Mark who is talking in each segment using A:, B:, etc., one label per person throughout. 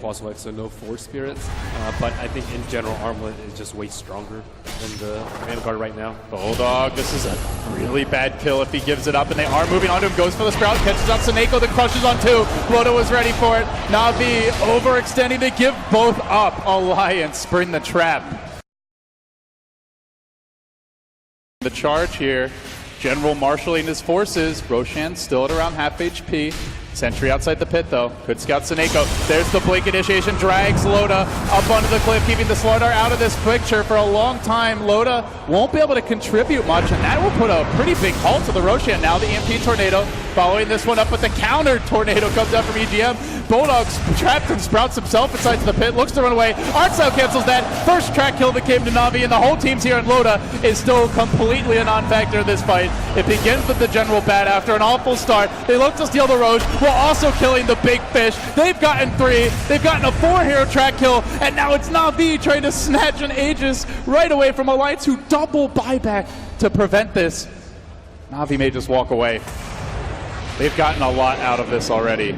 A: Pulse Wave, so no Force Spirits. But I think in general, Armlet is just way stronger than the Vanguard right now.
B: Bulldog, this is a really bad kill if he gives it up, and they are moving on to him. Goes for the Sprout, catches out Seneko, the crushes on 2. Loda was ready for it. Navi overextending to give both up. Alliance spring the trap. The charge here. General marshalling his forces. Roshan still at around half HP. Sentry outside the pit though. Could scout Seneko. There's the blink initiation. Drags Loda up onto the cliff, keeping the Slardar out of this picture for a long time. Loda won't be able to contribute much, and that will put a pretty big halt to the Roshan. Now the EMP Tornado following this one up, but the counter tornado comes out from EGM. Bulldog's trapped and sprouts himself inside the pit, looks to run away. Artstyle cancels that. First track kill that came to Navi, and the whole team's here, and Loda is still completely a non-factor in this fight. It begins with the General Bat after an awful start. They look to steal the Roche, while also killing the big fish. They've gotten 3. They've gotten a 4-hero track kill, and now it's Navi trying to snatch an Aegis right away from Alliance, who double buyback to prevent this. Navi may just walk away. They've gotten a lot out of this already.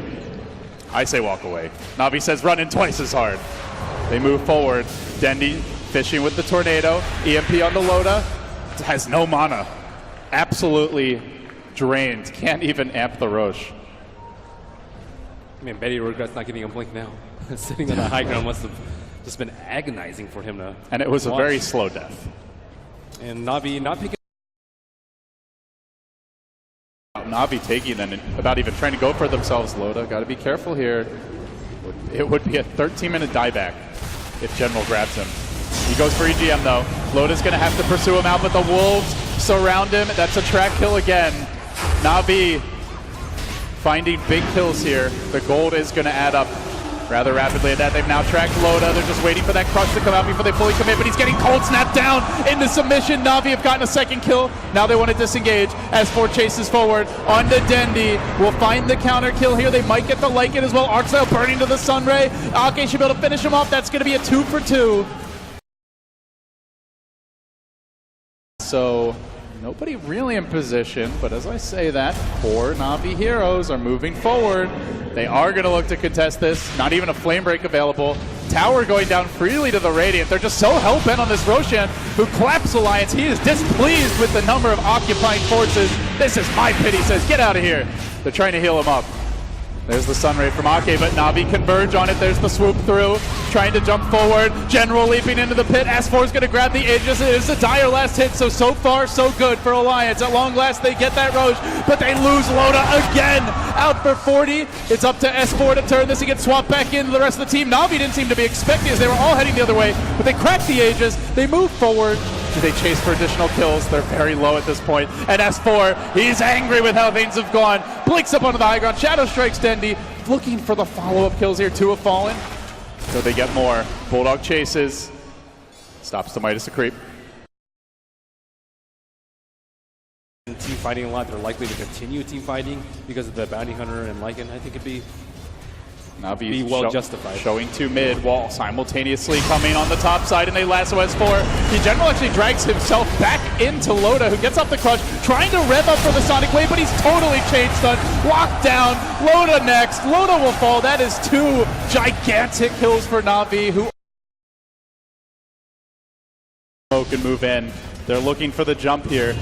B: I say walk away. Navi says run in twice as hard. They move forward. Dendi fishing with the Tornado. EMP on the Loda. Has no mana. Absolutely drained. Can't even amp the Roche.
A: I mean, Betty regrets not getting a blink now. Sitting on the high ground must have just been agonizing for him to
B: And it was
A: watch.
B: a very slow death.
A: And Navi not picking.
B: Navi taking them without even trying to go for themselves. Loda, got to be careful here. It would be a 13-minute dieback if General grabs him. He goes for EGM though. Loda's going to have to pursue him out, but the Wolves surround him. That's a track kill again. Navi finding big kills here. The gold is going to add up rather rapidly at that. They've now tracked Loda. They're just waiting for that crush to come out before they fully commit, but he's getting cold snapped down into submission. Navi have gotten a second kill. Now they want to disengage as 4 chases forward on the Dendi. Will find the counter kill here. They might get the Lycan as well. Arcstyle burning to the Sunray. Ake should be able to finish him off. That's going to be a 2 for 2. So nobody really in position, but as I say that, 4 Navi heroes are moving forward. They are going to look to contest this. Not even a flame break available. Tower going down freely to the Radiant. They're just so hell-bent on this Roshan, who claps Alliance. He is displeased with the number of occupying forces. This is my pit, he says. Get out of here. They're trying to heal him up. There's the Sunray from Ake, but Navi converge on it. There's the swoop through, trying to jump forward. General leaping into the pit. S4 is going to grab the Aegis. It is a dire last hit, so far, so good for Alliance. At long last, they get that Roche, but they lose Loda again. Out for 40. It's up to S4 to turn this and get swapped back into the rest of the team. Navi didn't seem to be expecting as they were all heading the other way, but they cracked the Aegis. They move forward. Do they chase for additional kills? They're very low at this point. And S4, he's angry with how things have gone. Blinks up onto the high ground. Shadow strikes Dendi. Looking for the follow-up kills here. 2 have fallen. So they get more. Bulldog chases. Stops the Midas to creep.
A: Team fighting a lot. They're likely to continue team fighting because of the Bounty Hunter and Lycan. I think it'd be
B: Navi
A: well justified.
B: Showing 2 mid while simultaneously coming on the top side, and they lasso S4. The General actually drags himself back into Loda, who gets off the crush, trying to rev up for the Sonic Wave, but he's totally chain stunned. Locked down. Loda next. Loda will fall. That is 2 gigantic kills for Navi, who can move in. They're looking for the jump here.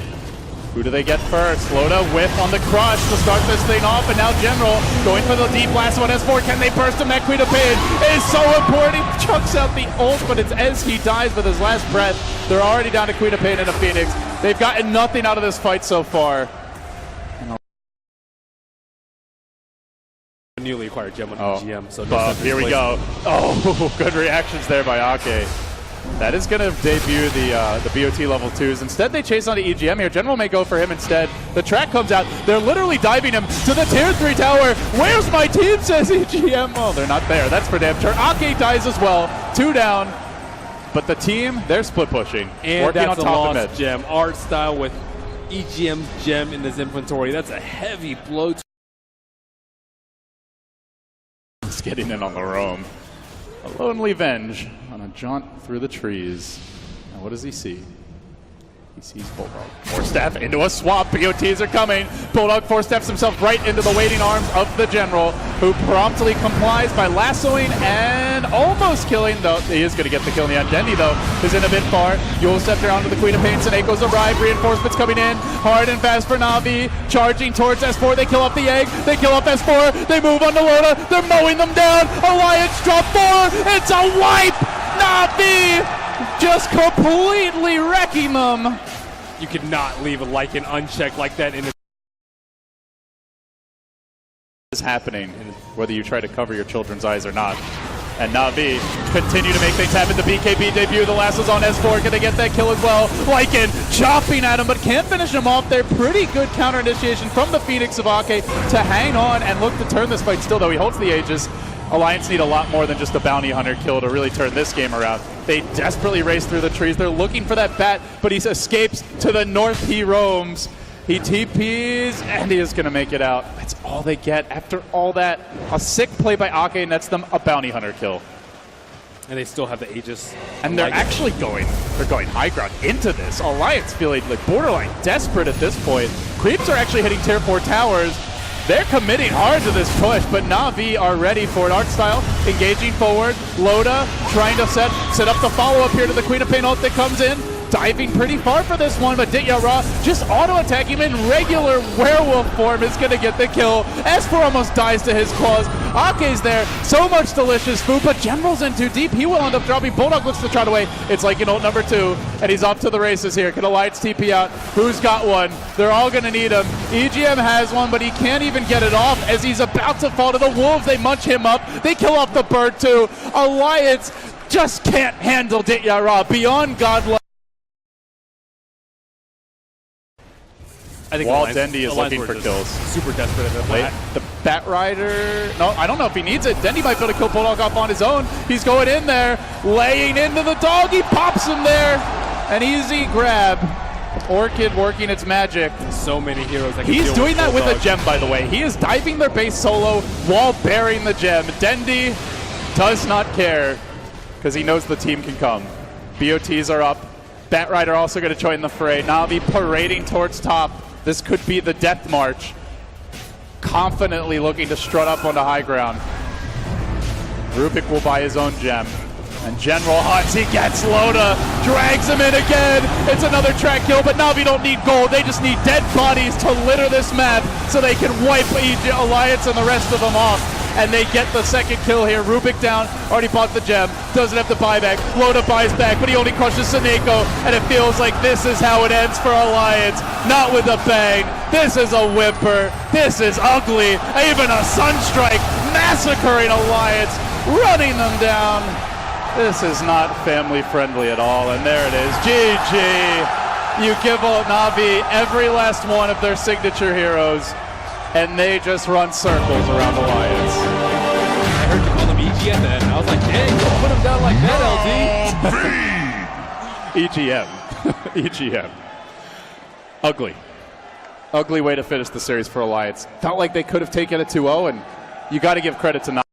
B: Who do they get first? Loda whiff on the crush to start this thing off, and now General going for the deep blast on S4. Can they burst him? That Queen of Pain is so important. He chucks out the ult, but it's as he dies with his last breath. They're already down to Queen of Pain and a Phoenix. They've gotten nothing out of this fight so far.
A: Newly acquired gem on EGM. So
B: here we go. Oh, good reactions there by Ake. That is going to debut the BOT level 2s. Instead, they chase onto EGM here. General may go for him instead. The track comes out. They're literally diving him to the tier 3 tower. Where's my team, says EGM. Oh, they're not there. That's for damn sure. Ake dies as well. 2 down. But the team, they're split pushing.
A: And
B: working
A: that's
B: on top
A: a
B: of
A: lost
B: it.
A: gem. Artstyle with EGM's gem in his inventory. That's a heavy blow.
B: He's getting in on the roam. A lonely Venge on a jaunt through the trees. Now what does he see? He sees Bulldog. Force staff into a swap. BOTs are coming. Bulldog force staffs himself right into the waiting arms of the General. who promptly complies by lassoing and almost killing, though he is going to get the kill in the end. Dendy, though, is in a bit far. Yule Scepter onto the Queen of Pain. Saneko's arrived. Reinforcements coming in. Hard and fast for Navi. Charging towards S4. They kill up the egg. They kill up S4. They move on to Loda. They're mowing them down. Alliance drop 4. It's a wipe. Navi just completely wrecking them.
A: You could not leave a Lycan unchecked like that in a
B: is happening, whether you try to cover your children's eyes or not. And Navi continue to make things happen. The BKB debut, the last was on S4. Can they get that kill as well? Lycan chopping at him, but can't finish him off there. Pretty good counter initiation from the Phoenix of Ake to hang on and look to turn this fight still, though he holds the Aegis. Alliance need a lot more than just a bounty hunter kill to really turn this game around. They desperately race through the trees. They're looking for that bat, but he escapes to the north. He roams. He TPs, and he is going to make it out. That's all they get. After all that, a sick play by Ake nets them a bounty hunter kill.
A: And they still have the Aegis.
B: And they're actually going high ground into this. Alliance feeling like borderline desperate at this point. Creeps are actually hitting tier 4 towers. They're committing hard to this push, but Navi are ready for it. Artstyle engaging forward. Loda trying to set up the follow-up here to the Queen of Pain ult that comes in. Diving pretty far for this one, but Ditya Ra just auto-attacking him in regular werewolf form is going to get the kill. S4 almost dies to his claws. Ake's there. So much delicious food, but General's in too deep. He will end up dropping. Bulldog looks to trot away. It's like ult number 2, and he's off to the races here. Can Alliance TP out? Who's got one? They're all going to need him. EGM has one, but he can't even get it off as he's about to fall to the wolves. They munch him up. They kill off the bird too. Alliance just can't handle Ditya Ra. Beyond godlike.
A: I think
B: While Dendy is looking for kills.
A: Super desperate at that point.
B: The Bat Rider, no, I don't know if he needs it. Dendy might be able to kill Bulldog off on his own. He's going in there, laying into the dog. He pops him there. An easy grab. Orchid working its magic.
A: So many heroes that can
B: He's
A: deal
B: doing that with
A: Bulldog.
B: a gem, by the way. He is diving their base solo while burying the gem. Dendy does not care because he knows the team can come. BOTs are up. Bat Rider also going to join the fray. Navi parading towards top. This could be the death march. Confidently looking to strut up onto high ground. Rubik will buy his own gem. And General hunts, he gets Loda, drags him in again. It's another track kill, but Navi don't need gold. They just need dead bodies to litter this map so they can wipe Alliance and the rest of them off. And they get the second kill here. Rubik down, already bought the gem, doesn't have to buy back. Loda buys back, but he only crushes Saneko, and it feels like this is how it ends for Alliance. Not with a bang. This is a whimper. This is ugly. Even a Sunstrike massacring Alliance, running them down. This is not family friendly at all, and there it is. GG. You give Navi every last one of their signature heroes, and they just run circles around Alliance.
A: I heard you call them EGM then, and I was like, dang, don't put them down like that, LD.
B: EGM. EGM. Ugly. Ugly way to finish the series for Alliance. Felt like they could have taken it 2-0, and you got to give credit to Navi.